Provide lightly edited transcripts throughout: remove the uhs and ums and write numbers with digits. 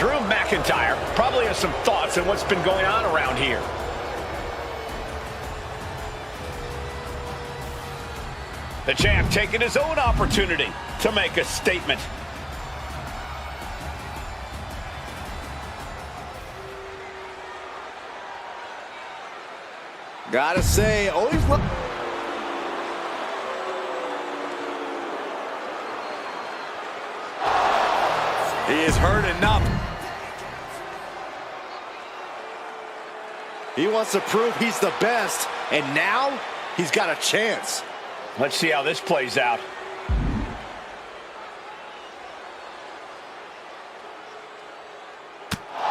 Drew McIntyre probably has some thoughts on what's been going on around here. The champ taking his own opportunity to make a statement. Gotta say, always look. He is hurt enough. He wants to prove he's the best, and now he's got a chance. Let's see how this plays out.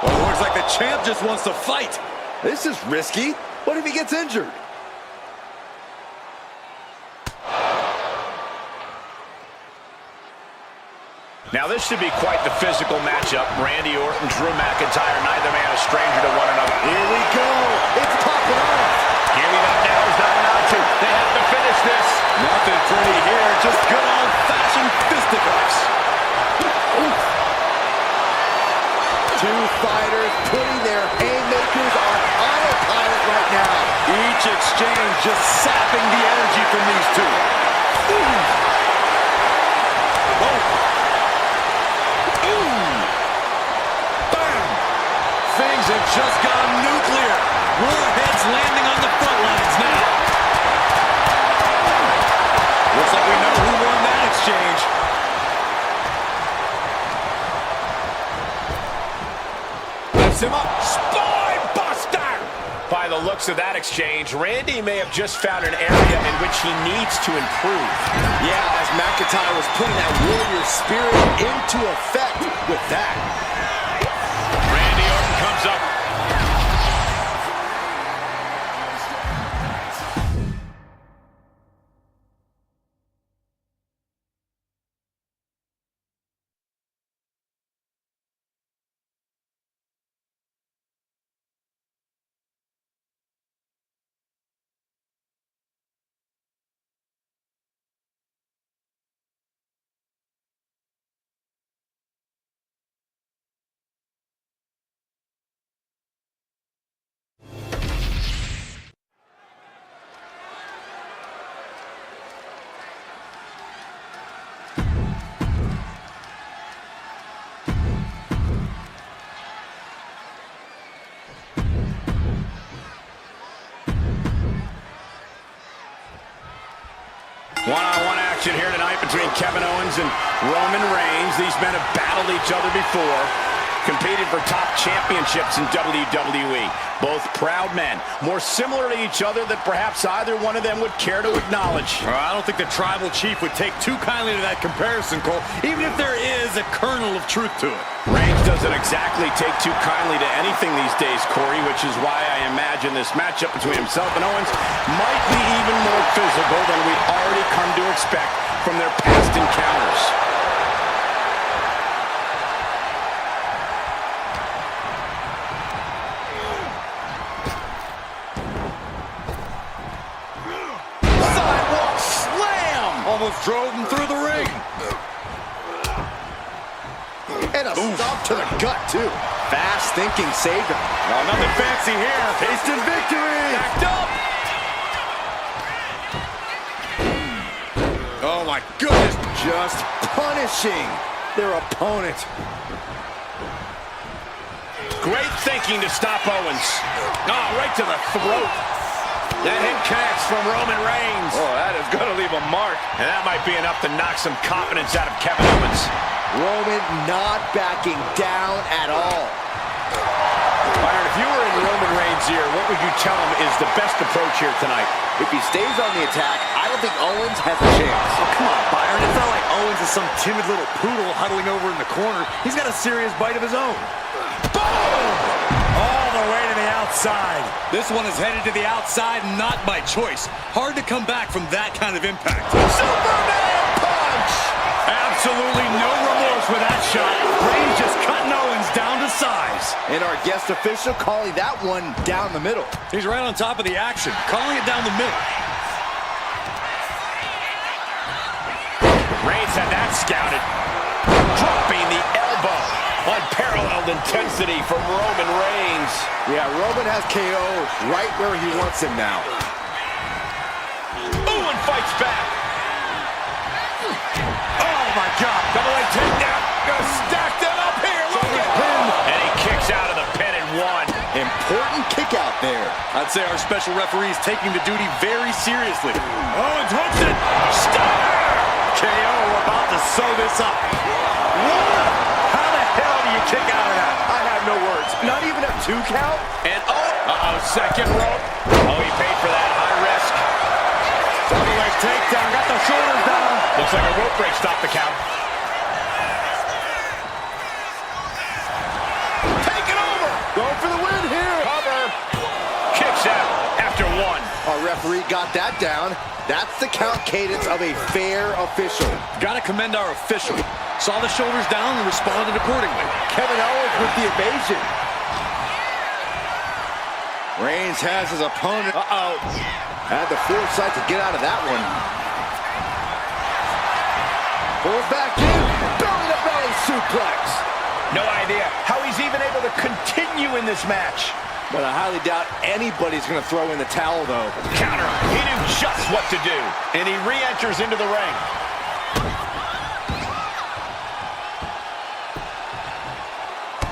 Well, it looks like the champ just wants to fight. This is risky. What if he gets injured? Now this should be quite the physical matchup. Randy Orton, Drew McIntyre, neither man a stranger to one another. Here we go. It's popping off. Giving up now is not allowed to. They have to finish this. Nothing pretty here. Just good old-fashioned fisticuffs. Two fighters putting their haymakers on autopilot right now. Each exchange just sapping the energy from these two. Things have just gone nuclear. Warheads landing on the front lines now. Looks like we know who won that exchange. Lifts him up. Spine buster! By the looks of that exchange, Randy may have just found an area in which he needs to improve. Yeah, as McIntyre was putting that warrior spirit into effect with that. Randy Orton comes up. One-on-one action here tonight between Kevin Owens and Roman Reigns. These men have battled each other before, competed for top championships in WWE. Both proud men, more similar to each other than perhaps either one of them would care to acknowledge. I don't think the tribal chief would take too kindly to that comparison, Cole, even if there is a kernel of truth to it. Reigns doesn't exactly take too kindly to anything these days, Corey, which is why I imagine this matchup between himself and Owens might be even more physical than we've already come to expect from their past encounters. Sidewalk slam! Almost drove him through the ring. And a stop to the gut, too. Fast thinking saved him. Oh, nothing fancy here. Tasted victory. Backed up. Oh, my goodness. Just punishing their opponent. Great thinking to stop Owens. Oh, right to the throat. That hit connects from Roman Reigns. Oh, that is going to leave a mark. And that might be enough to knock some confidence out of Kevin Owens. Roman not backing down at all. Byron, if you were in Roman Reigns' ear, what would you tell him is the best approach here tonight? If he stays on the attack, I don't think Owens has a chance. Oh, come on, Byron. It's not like Owens is some timid little poodle huddling over in the corner. He's got a serious bite of his own. Boom! All the way to the outside. This one is headed to the outside, not by choice. Hard to come back from that kind of impact. Superman punch! Absolutely no remorse with that shot. Reigns just cutting Owens down to size. And our guest official calling that one down the middle. He's right on top of the action, calling it down the middle. Reigns had that scouted. Dropping the elbow. Unparalleled unbridled intensity from Roman Reigns. Yeah, Roman has KO right where he wants him now. Ooh, and fights back. Oh, my God. Double leg takedown. Gonna stack them up here. Look at him. And he kicks out of the pin and one. Important kick out there. I'd say our special referee is taking the duty very seriously. Owens hooks it. Stunner! KO about to sew this up. What? How the hell do you kick out of that? I have no words. Not even a 2 count? And second rope. Oh, he paid for that. High risk. Double leg takedown. Got the shoulders down. Looks like a rope break stopped the count. Take it over. Going for the win here. Cover. Kicks out after one. Our referee got that down. That's the count cadence of a fair official. Gotta commend our official. Saw the shoulders down and responded accordingly. Kevin Owens with the evasion. Reigns has his opponent. Had the foresight to get out of that one. Pulls back in. Belly-to-belly suplex. No idea how he's even able to continue in this match. But I highly doubt anybody's going to throw in the towel, though. Counter. He knew just what to do. And he re-enters into the ring.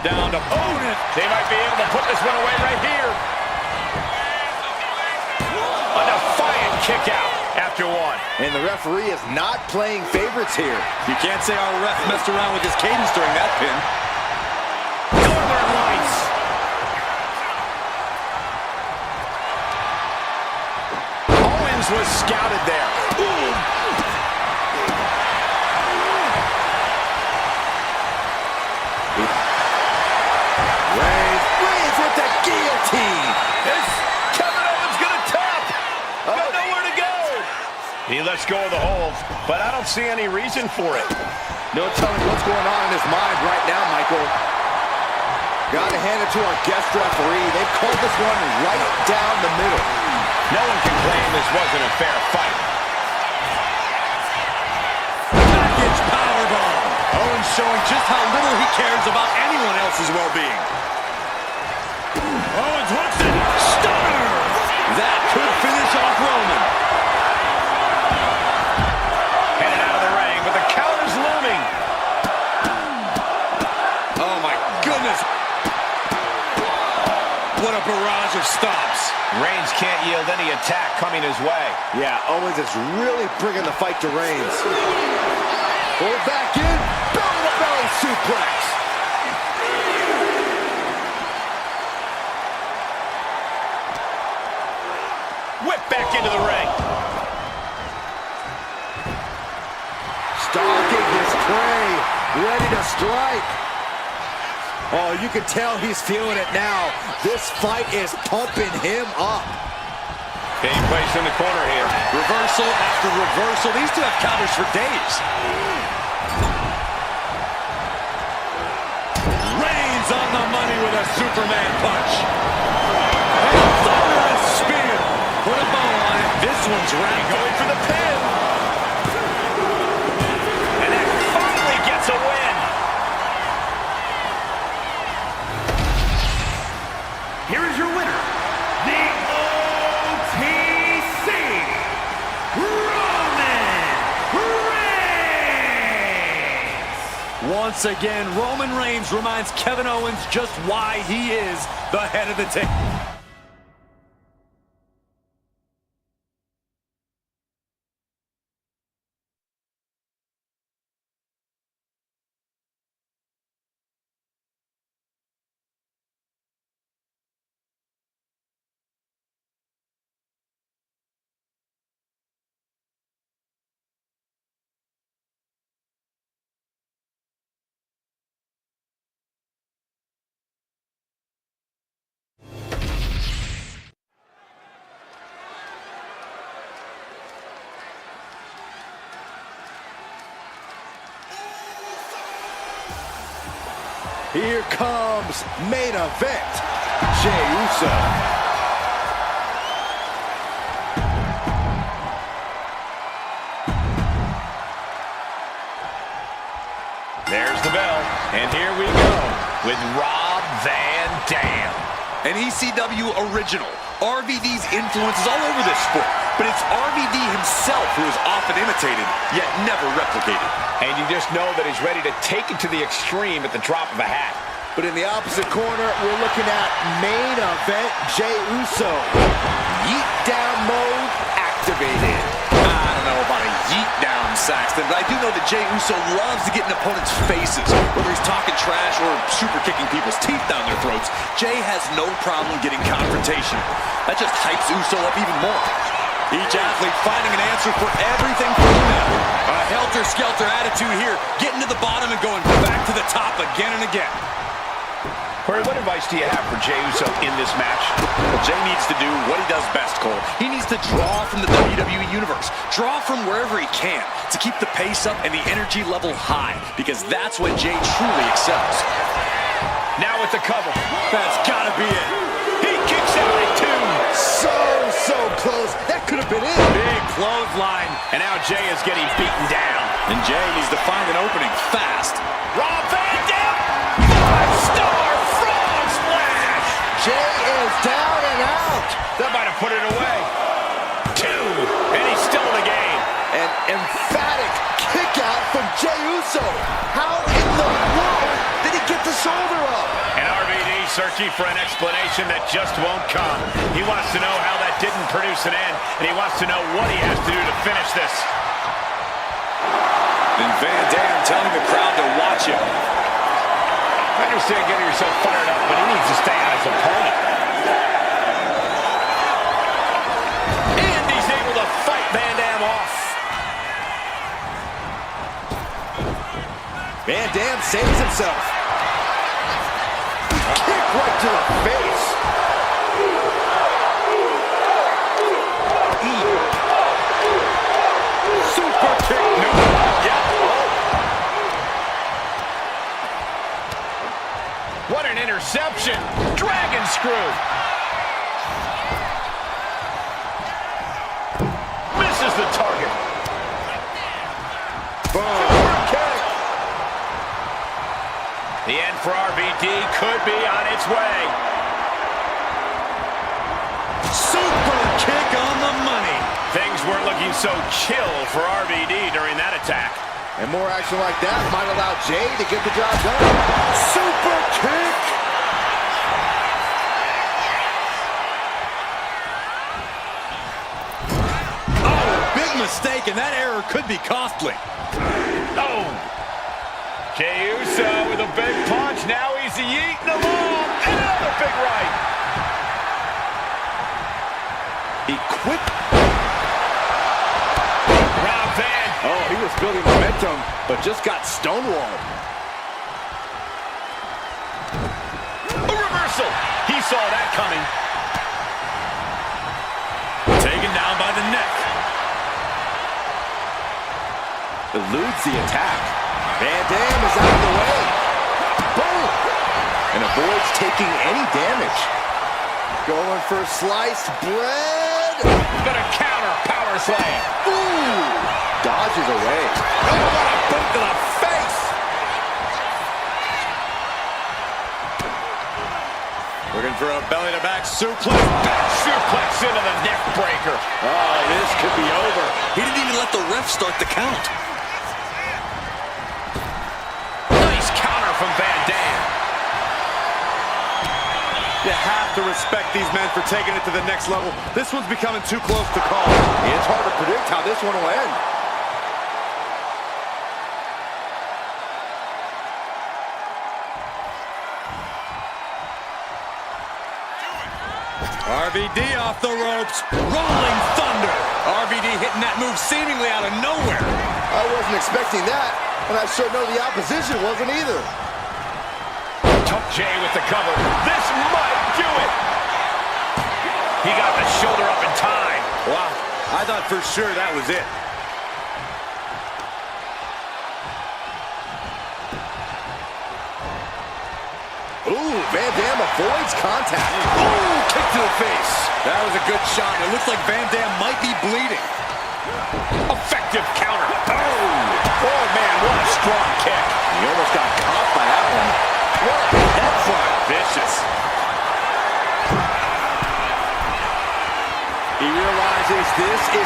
Down to opponent. They might be able to put this one away right here. A defiant kick out after one. And the referee is not playing favorites here. You can't say our ref messed around with his cadence during that pin. Northern Lights. Owens was scouted there. Ooh. Reigns with the guillotine. Is Kevin Owens gonna tap? Got nowhere to go. He lets go of the hold, but I don't see any reason for it. No telling what's going on in his mind right now, Michael. Got to hand it to our guest referee. They've called this one right down the middle. No one can claim this wasn't a fair fight. Package powerbomb. Owens showing just how little he cares about anyone else's well-being. Owens hooks it. Stunner. That could finish off Roman. Headed out of the ring, but the count is looming. Oh, my goodness. What a barrage of stops. Reigns can't yield any attack coming his way. Yeah, Owens is really bringing the fight to Reigns. Pull back in. Belly-to-belly suplex. Whip back into the ring. Stalking his prey. Ready to strike. Oh, you can tell he's feeling it now. This fight is pumping him up. Being placed in the corner here. Reversal after reversal. These two have counters for days. Reigns on the money with a Superman punch. And a thunderous spear. Put a bow on it. This one's ranked. Going for the pin. And that finally gets a win. Here is your winner, the OTC, Roman Reigns! Once again, Roman Reigns reminds Kevin Owens just why he is the head of the table. Here comes main event. Jey Uso. There's the bell, and here we go. with Rob Van Dam. An ECW original. RVD's influence is all over this sport, but it's RVD himself who is often imitated, yet never replicated. And you just know that he's ready to take it to the extreme at the drop of a hat. But in the opposite corner, we're looking at main event Jey Uso. Yeet down mode activated. I don't know about a yeet down, Saxton, but I do know that Jey Uso loves to get in opponents' faces. Whether he's talking trash or super kicking people's teeth down their throats, Jey has no problem getting confrontation. That just hypes Uso up even more. Each athlete finding an answer for everything for them. A helter-skelter attitude here, getting to the bottom and going back to the top again and again. Corey, what advice do you have for Jey Uso in this match? Well, Jey needs to do what he does best, Cole. He needs to draw from the WWE Universe. Draw from wherever he can to keep the pace up and the energy level high, because that's when Jey truly excels. Now with the cover. That's gotta be it. He kicks out at two. So close. That could have been it. Big clothesline. And now Jey is getting beaten down. And Jey needs to find an opening fast. Rob Van Dam, 5-star frog splash. Jey is down and out. That might have put it away. Two, and he's still in the game. An emphatic kick out from Jey Uso. How in the world did he get the shoulder up? And RVD searching for an explanation that just won't come. He wants to know how that didn't produce an end, and he wants to know what he has to do to finish this. And Van Dam telling the crowd to watch him. I understand getting yourself fired up, but he needs to stay on his opponent. And he's able to fight Van Dam off. Van Dam saves himself. Kick right to the face. Super kick. No. Yeah. Oh. What an interception. Dragon screw. Misses the target. Boom. The end for RVD could be on its way. Super kick on the money. Things weren't looking so chill for RVD during that attack. And more action like that might allow Jey to get the job done. Super kick. Oh, big mistake, and that error could be costly. Oh. Jey Uso with a big punch. Now he's yeeting along. Another big right. He quit. Rob Van. Oh, he was building momentum, but just got stonewalled. A reversal. He saw that coming. Taken down by the neck. Eludes the attack. Van Dam is out of the way. Boom! And avoids taking any damage. Going for sliced bread. Gonna counter power slam. Ooh! Dodges away. Oh, what a boot to the face. Looking for a belly-to-back suplex. Back suplex into the neck breaker. Oh, this could be over. He didn't even let the ref start the count. Nice counter from Van Dam. You have to respect these men for taking it to the next level. This one's becoming too close to call. It's hard to predict how this one will end. RVD off the ropes. Rolling Thunder. RVD hitting that move seemingly out of nowhere. I wasn't expecting that, and I sure know the opposition wasn't either. Tuck Jey with the cover. This might do it. He got the shoulder up in time. Wow, I thought for sure that was it. Ooh, Van Dam avoids contact. Ooh, kick to the face. That was a good shot. It looks like Van Dam might be bleeding. Effective counter. Oh man, what a strong kick. He almost got caught by that one. What a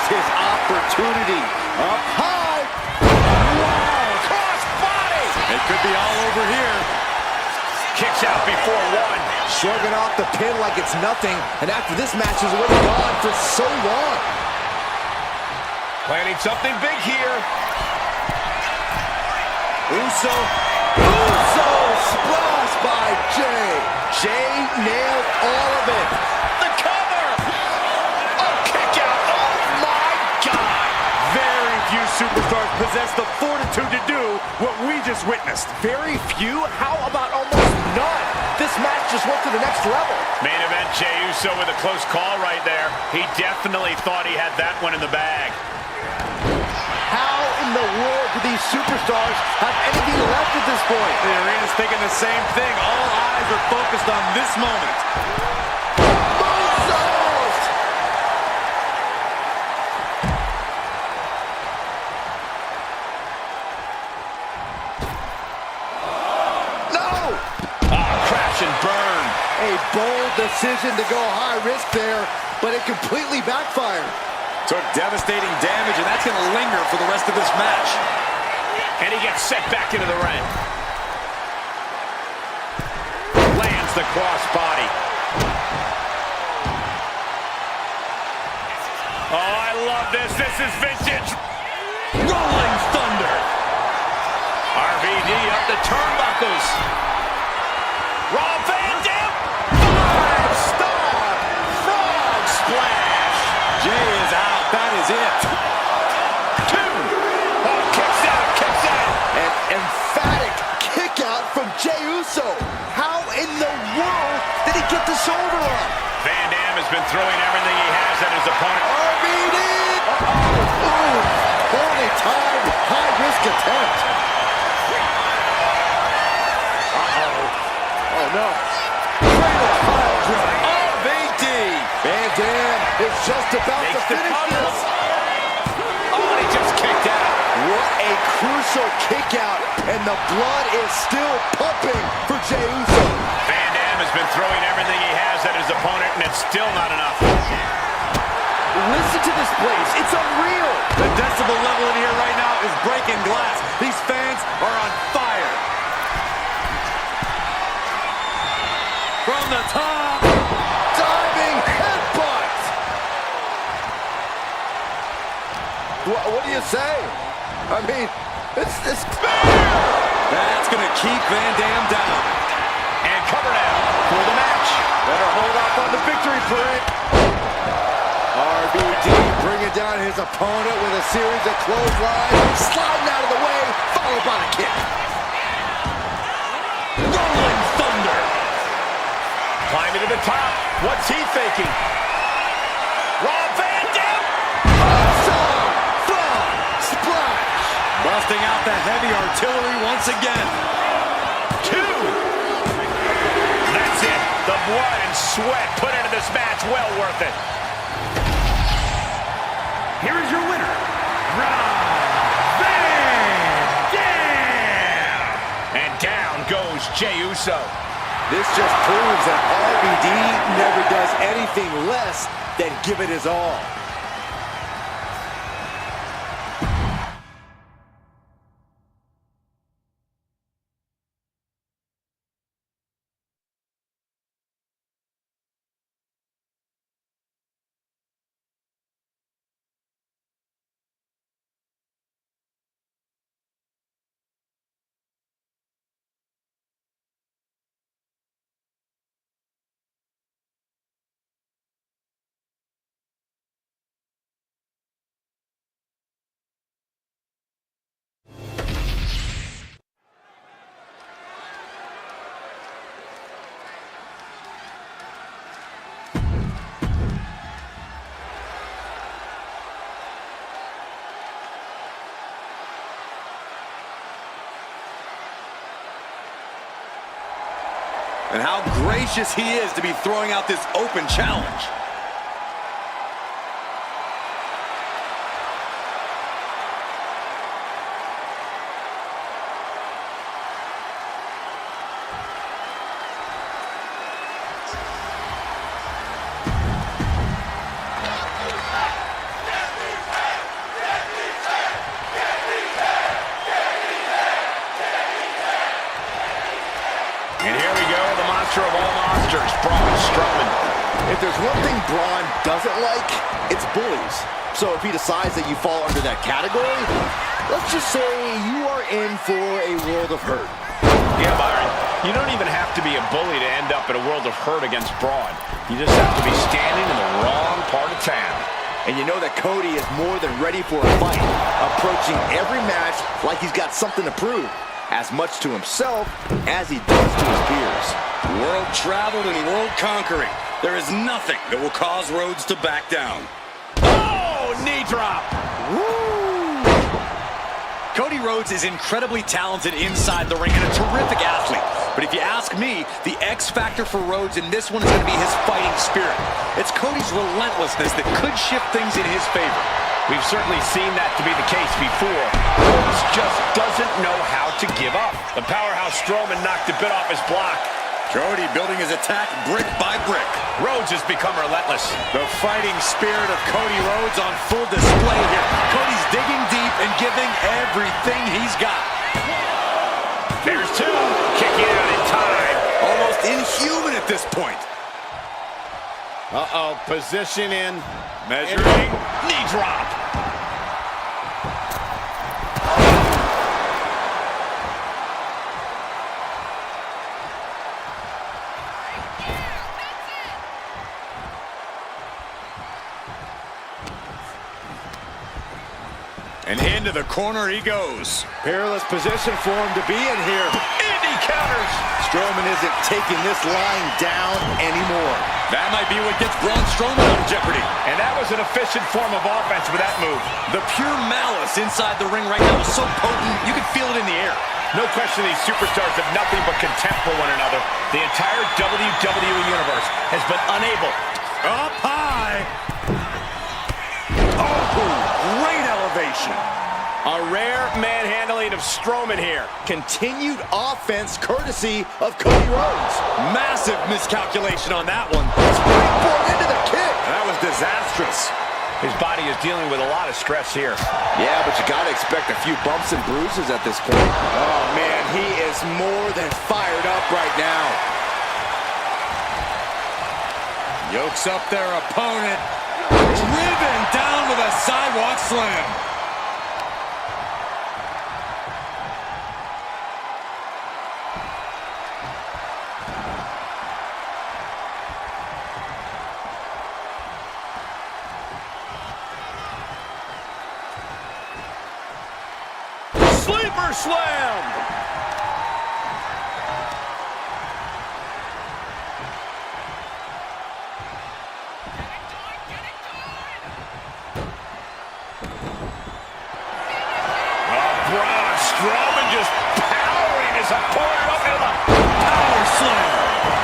Here's his opportunity. Up high. Wow, cross body. It could be all over here. Kicks out before one. Shrugging off the pin like it's nothing, and after this match is already gone for so long. Planning something big here. Uso splash by Jay. Jay nailed all of it. The cover. Oh, kick out. Oh, my God. Very few superstars possess the fortitude to do what we just witnessed. Very few? How about almost none? This match just went to the next level. Main event, Jey Uso with a close call right there. He definitely thought he had that one in the bag. How in the world do these superstars have anything left at this point? The arena's thinking the same thing. All eyes are focused on this moment. Moonsault! No! Crash and burn. A bold decision to go high risk there, but it completely backfired. Took devastating damage, and that's going to linger for the rest of this match. And he gets set back into the ring. Lands the crossbody. Oh, I love this. This is vintage. Rolling Thunder. RVD up the turnbuckles. Raw Van Dam. 5-star frog splash. Jay is out. That is it. 2. Oh, kicks out, kicks out. An emphatic kick out from Jey Uso. How in the world did he get the shoulder up? Van Dam has been throwing everything he has at his opponent. RVD! Poorly timed, high-risk attempt. Oh, no. Cradle pile drive. RVD. Van Dam is just about Makes to the finish cover. this. Oh, and he just kicked out. What a crucial kick out, and the blood is still pumping for Jey Uso. Van Dam has been throwing everything he has at his opponent, and it's still not enough. Listen to this place. It's unreal. The decibel level in here right now is breaking glass. These fans are on fire. From the top. Diving headbutt. What do you say? I mean, it's That's going to keep Van Dam down. And cover now for the match. better hold off on the victory parade. RVD bringing down his opponent with a series of clotheslines, sliding out of the way, followed by the kick. Rolling Thunder. Climbing to the top. What's he thinking? Raw Van Dam. Upside frog splash. Busting out the heavy artillery once again. 2. That's it. The blood and sweat put into this match. Well worth it. Here is your winner, Rob Van Dam. And down goes Jey Uso. This just proves that RVD never does anything less than give it his all. And how gracious he is to be throwing out this open challenge. And here we go, the monster of all monsters, Braun Strowman. If there's one thing Braun doesn't like, it's bullies. So if he decides that you fall under that category, let's just say you are in for a world of hurt. Yeah, Byron, you don't even have to be a bully to end up in a world of hurt against Braun. You just have to be standing in the wrong part of town. And you know that Cody is more than ready for a fight, approaching every match like he's got something to prove, as much to himself as he does to his peers. World traveled and world conquering. There is nothing that will cause Rhodes to back down. Oh, knee drop. Woo! Cody Rhodes is incredibly talented inside the ring and a terrific athlete. But if you ask me, the X factor for Rhodes in this one is going to be his fighting spirit. It's Cody's relentlessness that could shift things in his favor. We've certainly seen that to be the case before. Rhodes just doesn't know how to give up. The powerhouse Strowman knocked a bit off his block. Cody building his attack brick by brick. Rhodes has become relentless. The fighting spirit of Cody Rhodes on full display here. Cody's digging deep and giving everything he's got. There's two. Kicking out in time. Almost inhuman at this point. Uh-oh, position in. Measuring. Knee drop. And into the corner he goes. Perilous position for him to be in here. Indy counters. Strowman isn't taking this line down anymore. That might be what gets Braun Strowman out of jeopardy. And that was an efficient form of offense with that move. The pure malice inside the ring right now is so potent, you can feel it in the air. No question these superstars have nothing but contempt for one another. The entire WWE Universe has been unable. Up high. Oh, great elevation. A rare manhandling of Strowman here. Continued offense courtesy of Cody Rhodes. Massive miscalculation on that one. Springboard into the kick. That was disastrous. His body is dealing with a lot of stress here. Yeah, but you got to expect a few bumps and bruises at this point. Oh, man, he is more than fired up right now. Yokes up their opponent. Driven down with a sidewalk slam. Sleeper slam! Braun Strowman just powering his opponent up into the Power slam.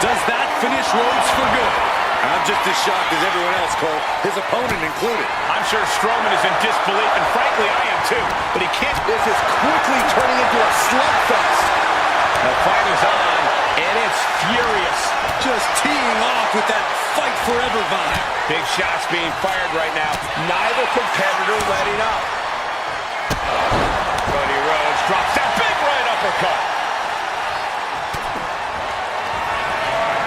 Does that finish Rhodes for good? I'm just as shocked as everyone else, Cole. His opponent included. I'm sure Strowman is in disbelief, and frankly, I am too. But he can't. This is quickly turning into a slugfest. The fight is on, and it's furious. Just teeing off with that fight forever vibe. Big shots being fired right now. Neither competitor letting up. Cody Rhodes drops that big right uppercut.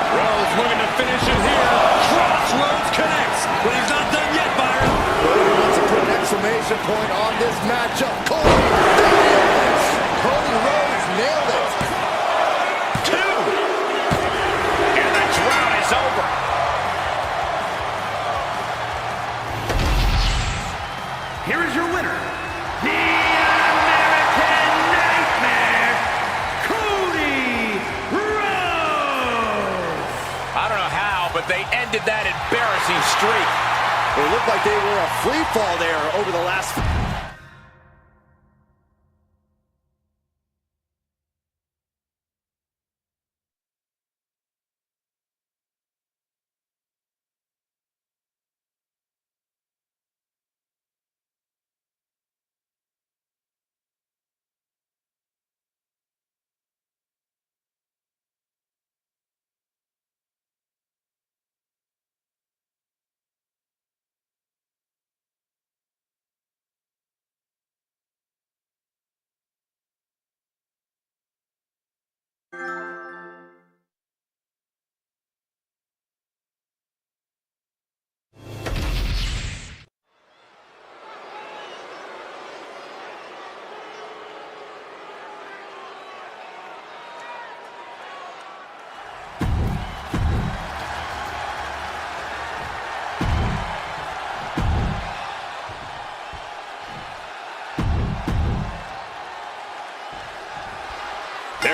Rhodes looking to finish it here. Crossroads connects, but he's not done yet, Byron. Cody wants to put an exclamation point on this matchup. Cody nailed this. Cody Rhodes nailed it. Two. And the drought is over. Here is your winner, the American Nightmare, Cody Rhodes. I don't know how, but they ended that embarrassing streak. It looked like they were a free fall there over the last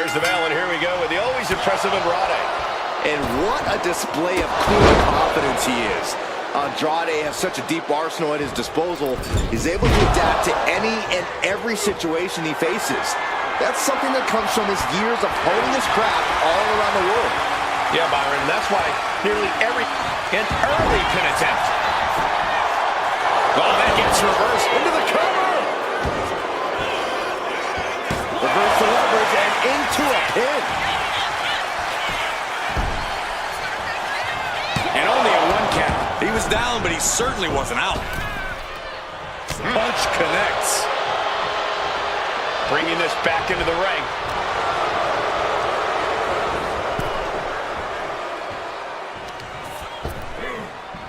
clears the bell, and here we go with the always impressive Andrade. And what a display of cool confidence he is. Andrade has such a deep arsenal at his disposal. He's able to adapt to any and every situation he faces. That's something that comes from his years of honing his craft all around the world. Yeah, Byron, that's why nearly an early pin attempt. Oh, that gets reversed into the cover. Reverse the leverage and into a pin. And only a 1 count. He was down, but he certainly wasn't out. Punch connects. Bringing this back into the ring.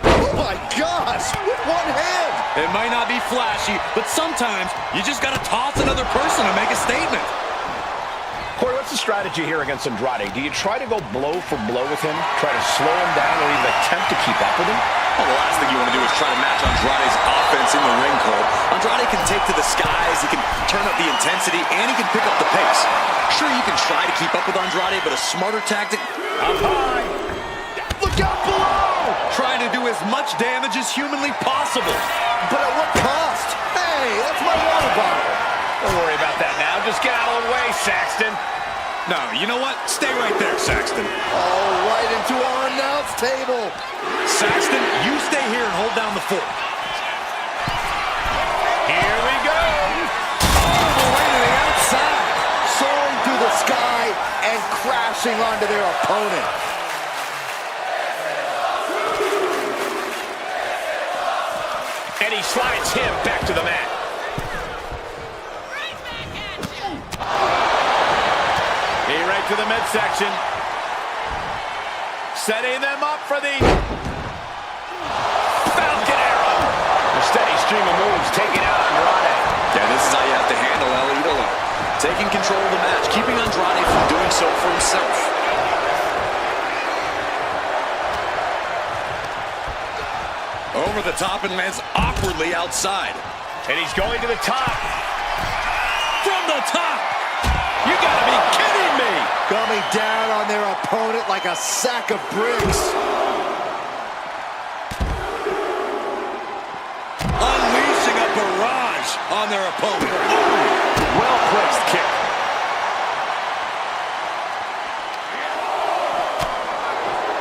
Oh my gosh, with one hand. It might not be flashy, but sometimes you just got to toss another person to make a statement. Corey, what's the strategy here against Andrade? Do you try to go blow for blow with him, try to slow him down, or even attempt to keep up with him? Well, the last thing you want to do is try to match Andrade's offense in the ring, Cole. Andrade can take to the skies, he can turn up the intensity, and he can pick up the pace. Sure, you can try to keep up with Andrade, but a smarter tactic... Up high. Look out below. Trying to do as much damage as humanly possible. But at what cost? Hey, that's my water bottle. Don't worry about that now. Just get out of the way, Saxton. No, you know what? Stay right there, Saxton. Oh, right into our announce table. Saxton, you stay here and hold down the fort. Here we go. All the way to the outside. Soaring through the sky and crashing onto their opponent. And he slides him back to the mat. Right to the midsection. Setting them up for the Falcon Arrow. A steady stream of moves taking out Andrade. Yeah, this is how you have to handle El Idolo. Taking control of the match, keeping Andrade from doing so for himself. Over the top and lands awkwardly outside. And he's going to the top. From the top! You gotta be kidding me! Coming down on their opponent like a sack of bricks. Unleashing a barrage on their opponent. Well-placed kick.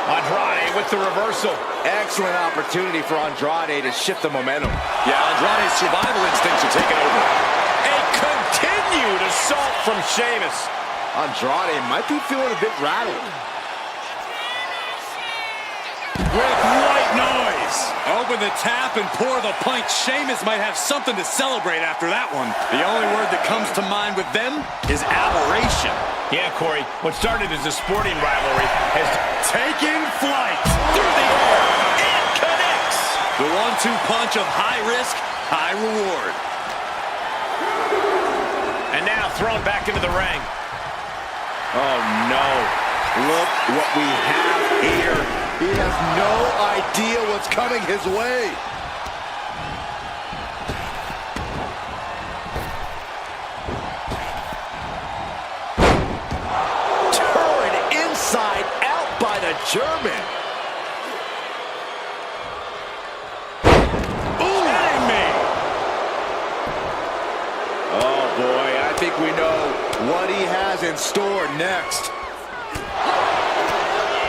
Andrade with the reversal. Excellent opportunity for Andrade to shift the momentum. Yeah, Andrade's survival instincts are taking over. A continued assault from Sheamus. Andrade might be feeling a bit rattled. With white noise. Open the tap and pour the pint. Sheamus might have something to celebrate after that one. The only word that comes to mind with them is aberration. Yeah, Corey, what started as a sporting rivalry has Taking flight through the air. It connects. The 1-2 punch of high risk, high reward. and now thrown back into the ring. Oh, no. Look what we have here. He has no idea what's coming his way. Turned inside out by the German. Oh, boy, I think we know what he has in store next.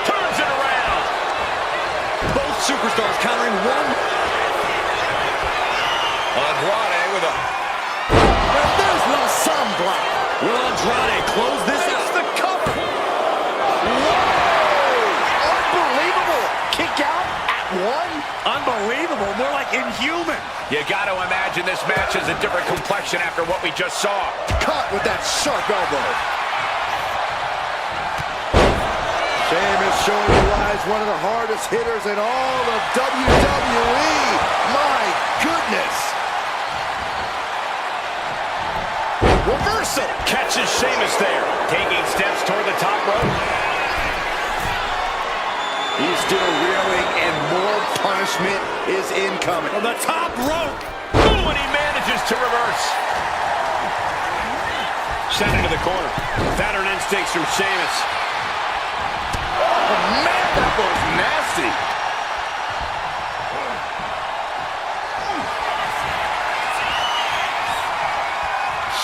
Turns it around. Both superstars countering one. Andrade with a... And there's no sunblock. Will Andrade close this out? It's the cover. Whoa! Unbelievable. Kick out at one. Unbelievable, more like inhuman. You got to imagine this match has a different complexion after what we just saw. Caught with that sharp elbow. Sheamus showing you why he's one of the hardest hitters in all of WWE. My goodness. Reversal. Catches Sheamus there. Taking steps toward the top rope. He's still reeling and more punishment is incoming. From the top rope. Ooh, and he manages to reverse. Sent into the corner. Veteran instincts from Sheamus. Oh, man, that was nasty.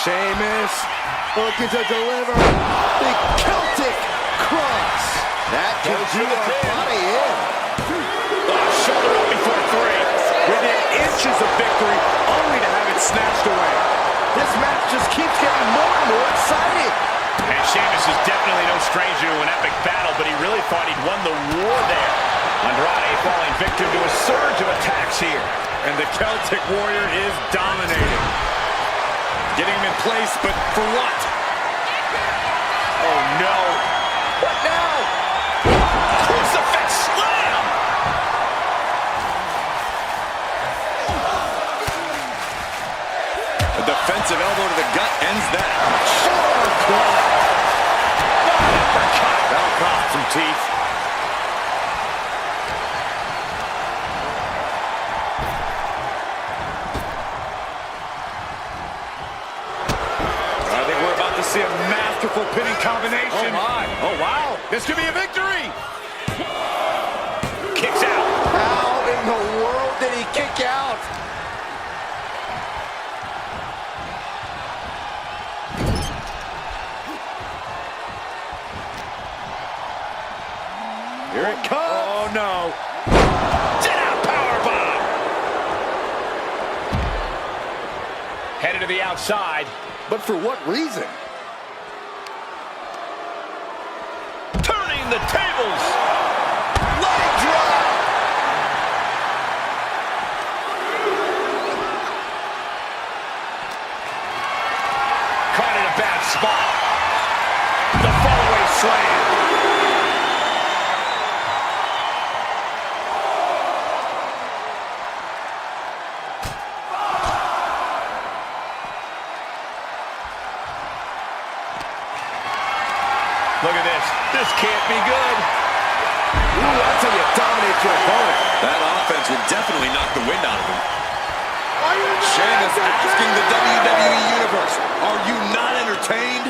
Sheamus looking to deliver the Celtic cross. That could do a body in. Shoulder up before 3. Within inches of victory, only to have it snatched away. This match just keeps getting more and more exciting. And Sheamus is definitely no stranger to an epic battle, but he really thought he'd won the war there. Andrade falling victim to a surge of attacks here. And the Celtic Warrior is dominating. Getting him in place, but for what? Oh, no. What now? Crucifix slam! A defensive elbow to the gut ends that. Uppercut. That'll cost some teeth. I think we're about to see a masterful pinning combination. Oh, my. Oh, wow. This could be a victory. Kicks out. How in the world did he kick out? Here it comes. Oh, no. Down powerbomb. Headed to the outside. But for what reason? Turning the tables. Leg drop! Caught in a bad spot. The fallaway slam. Look at this. This can't be good. Ooh, that's how you dominate your opponent. That offense will definitely knock the wind out of him. Sheamus asking the WWE Universe, are you not entertained?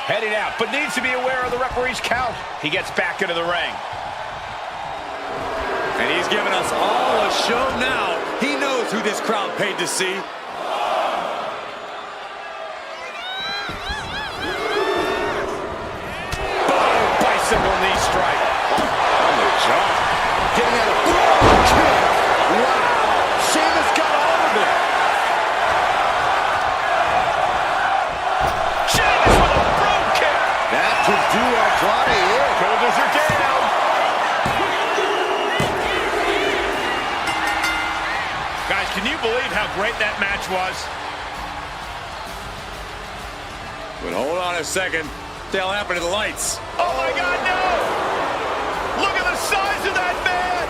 Heading out, but needs to be aware of the referee's count. He gets back into the ring. And he's giving us all a show now. He knows who this crowd paid to see. Bicycle knee strike. On the jump. Getting out of kick. Wow. Sheamus got all of it. Sheamus with a brogue kick. That could do Andrade in. Shoulders are down. Guys, can you believe how great that match was? But hold on a second. What'll happen to the lights? Oh my God, no! Look at the size of that man!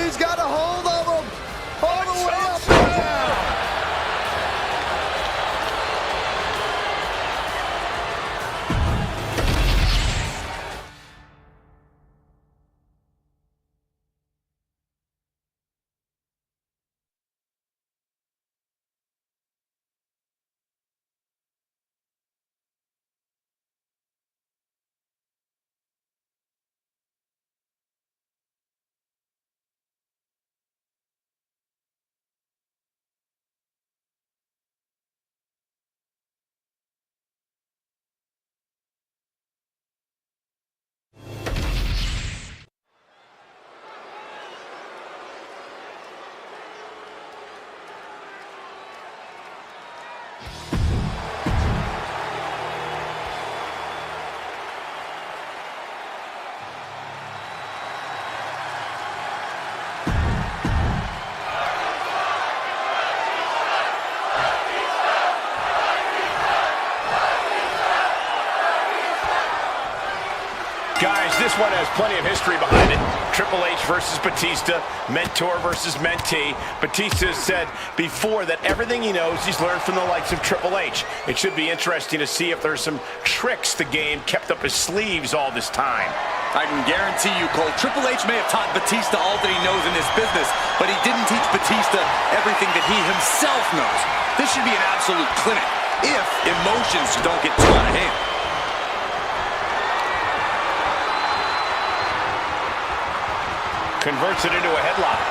He's got a hold of him. All the way up and down. Guys, this one has plenty of history behind it. Triple H versus Batista, mentor versus mentee. Batista has said before that everything he knows he's learned from the likes of Triple H. It should be interesting to see if there's some tricks the game kept up his sleeves all this time. I can guarantee you, Cole, Triple H may have taught Batista all that he knows in this business, but he didn't teach Batista everything that he himself knows. This should be an absolute clinic, if emotions don't get too out of hand. Converts it into a headlock.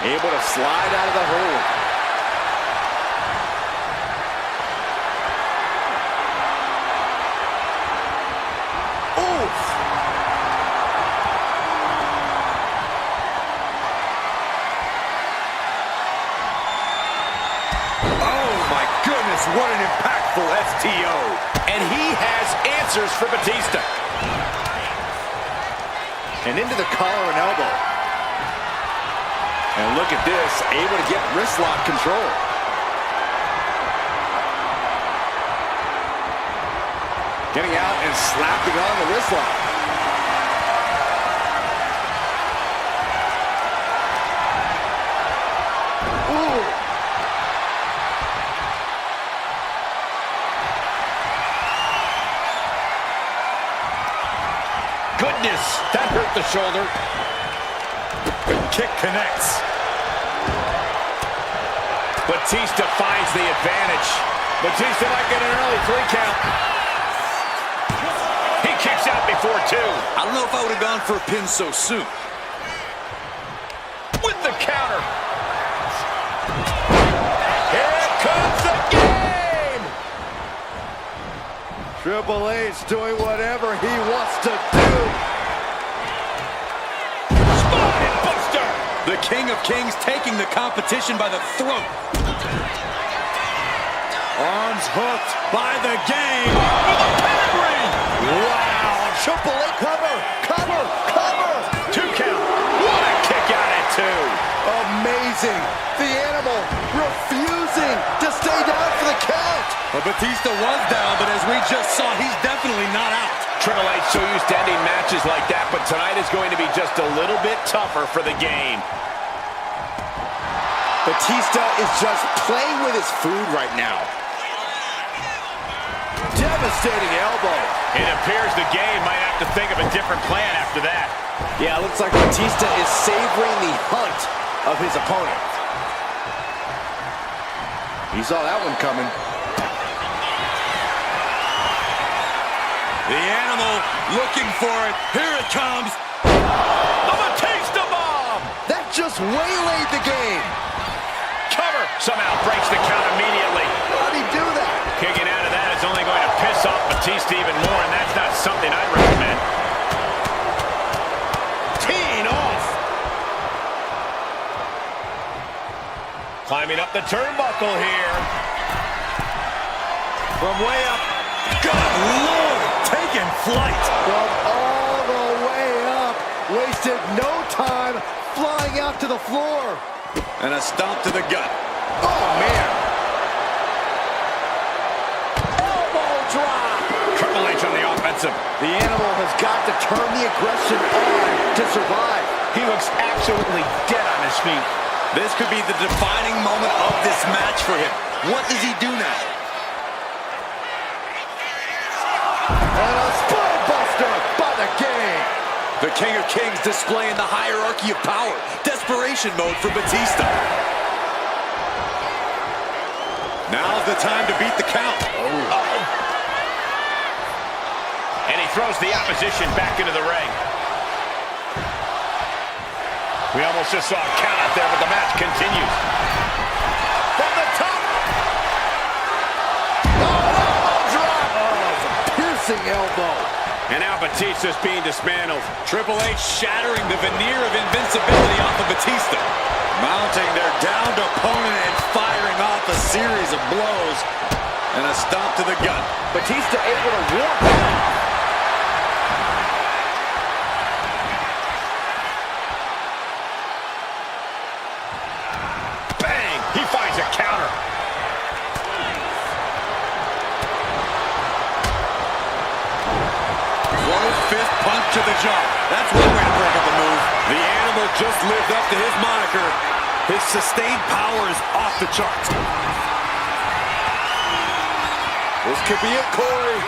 Able to slide out of the hole. Oof! What an impactful STO. And he has answers for Batista. And into the collar and elbow. And look at this, able to get wrist lock control. Getting out and slapping on the wrist lock. Ooh. Goodness, that hurt the shoulder. Kick connects. Batista finds the advantage. Batista might get an early 3 count. He kicks out before 2. I don't know if I would have gone for a pin so soon. With the counter. Here comes the game! Triple H doing whatever he wants to do. Spine buster! The King of Kings taking the competition by the throat. Arms hooked by the game. With a pedigree! Wow, Triple H, cover, cover, cover. 2 count. What a kick out at 2. Amazing. The animal refusing to stay down for the count. Well, Batista was down, but as we just saw, he's definitely not out. Triple H so used to ending matches like that, but tonight is going to be just a little bit tougher for the game. Batista is just playing with his food right now. Devastating elbow. It appears the game might have to think of a different plan after that. Yeah, it looks like Batista is savoring the hunt of his opponent. He saw that one coming. The animal looking for it. Here it comes. The Batista bomb! That just waylaid the game. Cover somehow breaks the count immediately. How'd he do that? Kicking out of that is only going to piss off Batista even more, and that's not something I'd recommend. Teeing off. Climbing up the turnbuckle here. From way up. Good Lord, taking flight. From all the way up. Wasted no time flying out to the floor. And a stomp to the gut. Oh, man. Elbow drop. Triple H on the offensive. The animal has got to turn the aggression on to survive. He looks absolutely dead on his feet. This could be the defining moment of this match for him. What does he do now? And a spine buster by the game. The King of Kings displaying the hierarchy of power. Desperation mode for Batista. Now's the time to beat the count. And he throws the opposition back into the ring. We almost just saw a count out there, but the match continues. From the top. Elbow drop. Oh, piercing elbow. And now Batista's being dismantled. Triple H shattering the veneer of invincibility off of Batista. Mounting their downed opponent and firing off a series of blows. And a stomp to the gut. Batista able to walk out. fist punch to the jaw. That's one way to break up a move. The animal just lived up to his moniker. His sustained power is off the charts. This could be it, Corey.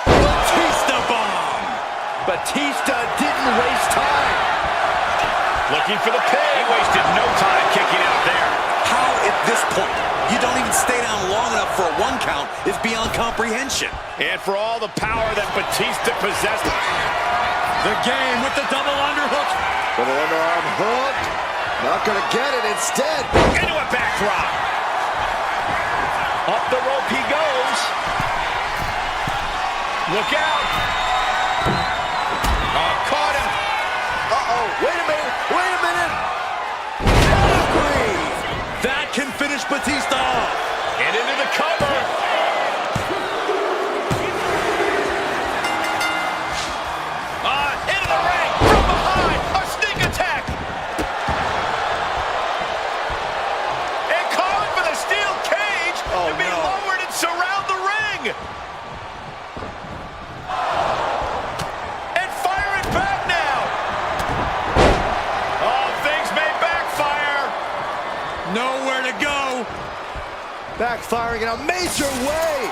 Batista bomb. Batista didn't waste time. Looking for the pin. He wasted no time kicking out there. How at this point you don't even stay down long enough for a 1 count is beyond comprehension. And for all the power that Batista possessed. The game with the double underhook. Double underarm hook. Not gonna get it. Instead, Into a backdrop. Up the rope he goes. Look out. Oh, caught him. uh-oh, wait a minute. That can finish Batista off. And into the cover. Into the ring. From behind. A sneak attack. And calling for the steel cage to be lowered and surround the ring. And firing back now. Oh, things may backfire. Nowhere to go. Backfiring in a major way.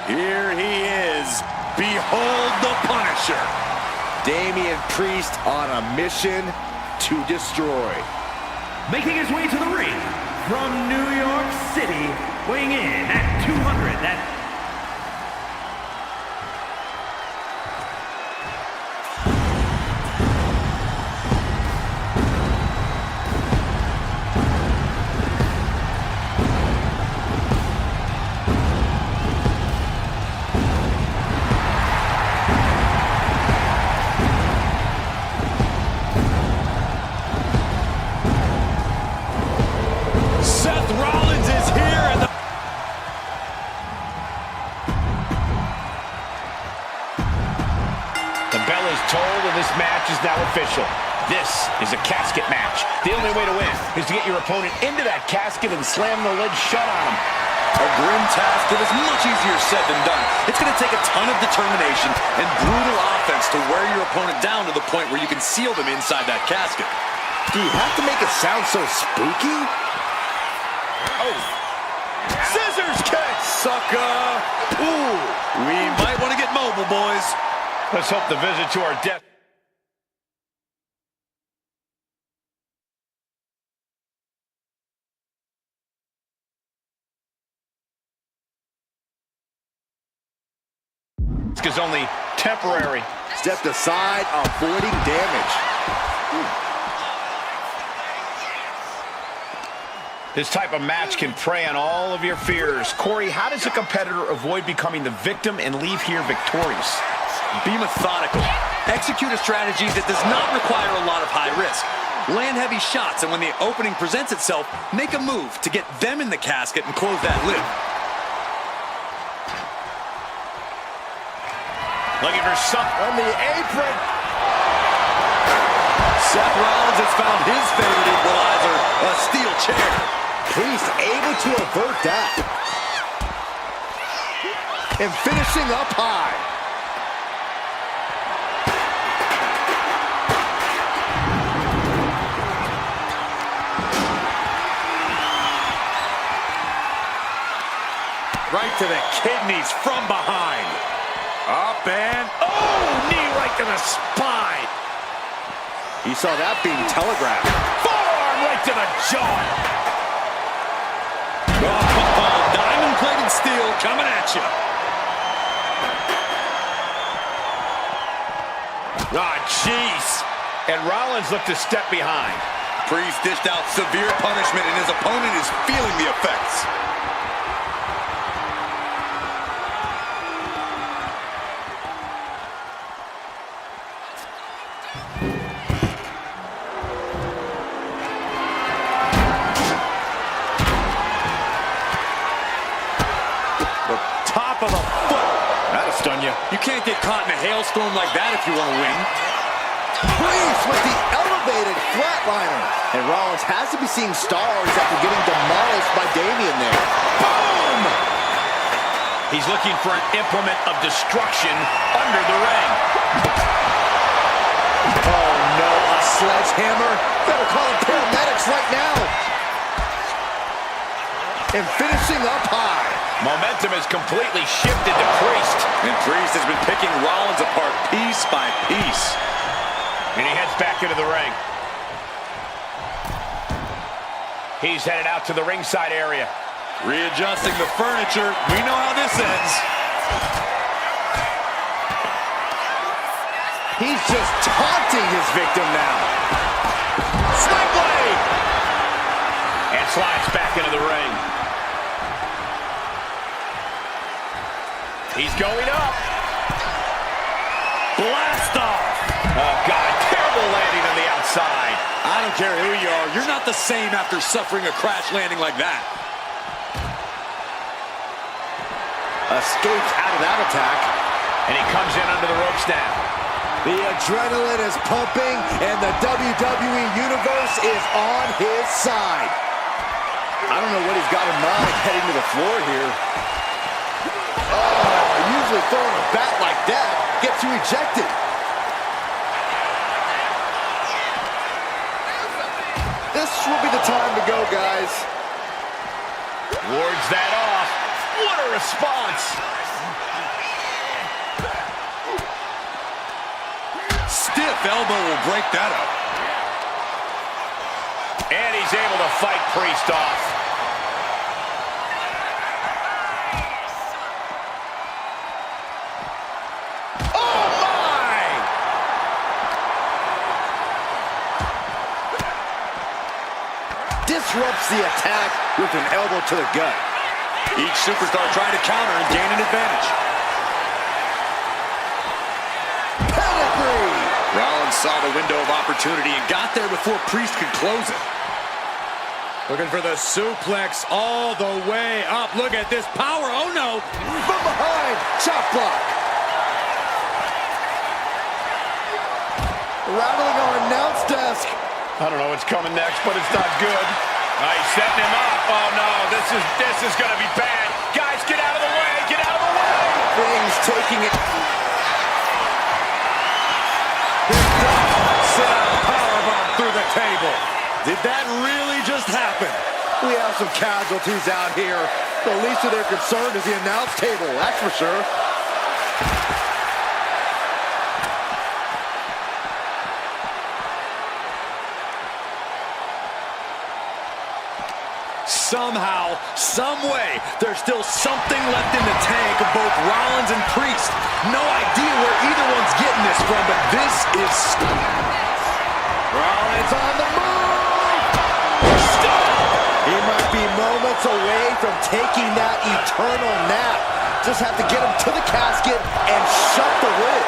Here he is. Behold the Punisher. Damian Priest on a mission to destroy. Making his way to the ring from New York City, weighing in at 200. Seth Rollins is here and The bell is tolled and this match is now official. This is a casket match. The only way to win is to get your opponent into that casket and slam the lid shut on him. a grim task that is much easier said than done. It's going to take a ton of determination and brutal offense to wear your opponent down to the point where you can seal them inside that casket. Do you have to make it sound so spooky? Oh. Scissors kick! Sucker! Ooh, we might want to get mobile, boys. Let's hope the visit to our death. Is only temporary. Stepped aside, avoiding damage. This type of match can prey on all of your fears. Corey, how does a competitor avoid becoming the victim and leave here victorious? Be methodical. Execute a strategy that does not require a lot of high risk. Land heavy shots, and when the opening presents itself, make a move to get them in the casket and close that lid. Looking for something On the apron. Seth Rollins has found his favorite equalizer, a steel chair. Priest able to avert that. And finishing up high. Right to the kidneys from behind. Up and, oh, knee right to the spine. You saw that being telegraphed. Forearm right to the jaw. Oh, diamond-plated steel coming at you. Ah, jeez. And Rollins looked to step behind. Priest dished out severe punishment, and his opponent is feeling the effects. The top of the foot. That'll stun you. You can't get caught in a hailstorm like that if you want to win. Priest with the elevated flatliner. And Rollins has to be seeing stars after getting demolished by Damian there. Boom! He's looking for an implement of destruction under the ring. Oh no, a sledgehammer. Better call the paramedics right now. And finishing up high. Momentum has completely shifted to Priest. And Priest has been picking Rollins apart piece by piece. And he heads back into the ring. He's headed out to the ringside area. Readjusting the furniture. We know how this ends. He's just taunting his victim now. Snipe blade! And slides back into the ring. He's going up. Blast off. Oh, God, terrible landing on the outside. I don't care who you are. You're not the same after suffering a crash landing like that. Escapes out of that attack. And he comes in under the ropes now. The adrenaline is pumping, and the WWE Universe is on his side. I don't know what he's got in mind heading to the floor here. Oh, usually throwing a bat like that gets you ejected. This will be the time to go, guys. Wards that off. What a response. Stiff elbow will break that up. And he's able to fight Priest off. Oh, my! Disrupts the attack with an elbow to the gut. Each superstar trying to counter and gain an advantage. Pedigree! Rollins saw the window of opportunity and got there before Priest could close it. Looking for the suplex all the way up. Look at this power. Oh, no. From behind, chop block. Rattling our announce desk. I don't know what's coming next, but it's not good. He's setting him up. Oh, no, this is going to be bad. Guys, get out of the way. Get out of the way. Things taking it. Sit out powerbomb through the table. Did that really just happen? We have some casualties out here. The least of their concern is the announce table, that's for sure. Somehow, some way, there's still something left in the tank of both Rollins and Priest. No idea where either one's getting this from, but this is... Rollins on the move! He might be moments away from taking that eternal nap. Just have to get him to the casket and shut the lid.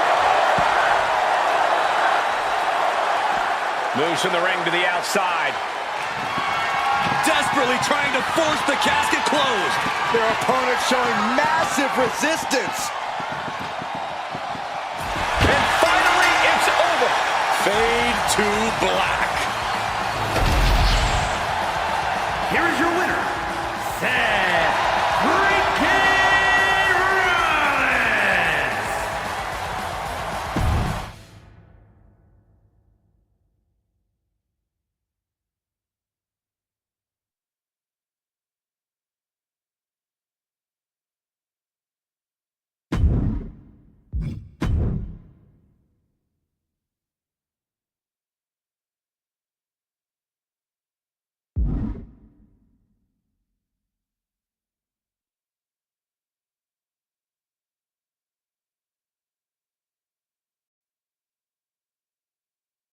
Moves from the ring to the outside. Desperately trying to force the casket closed. Their opponent showing massive resistance. And finally, it's over. Fade to black. Here is your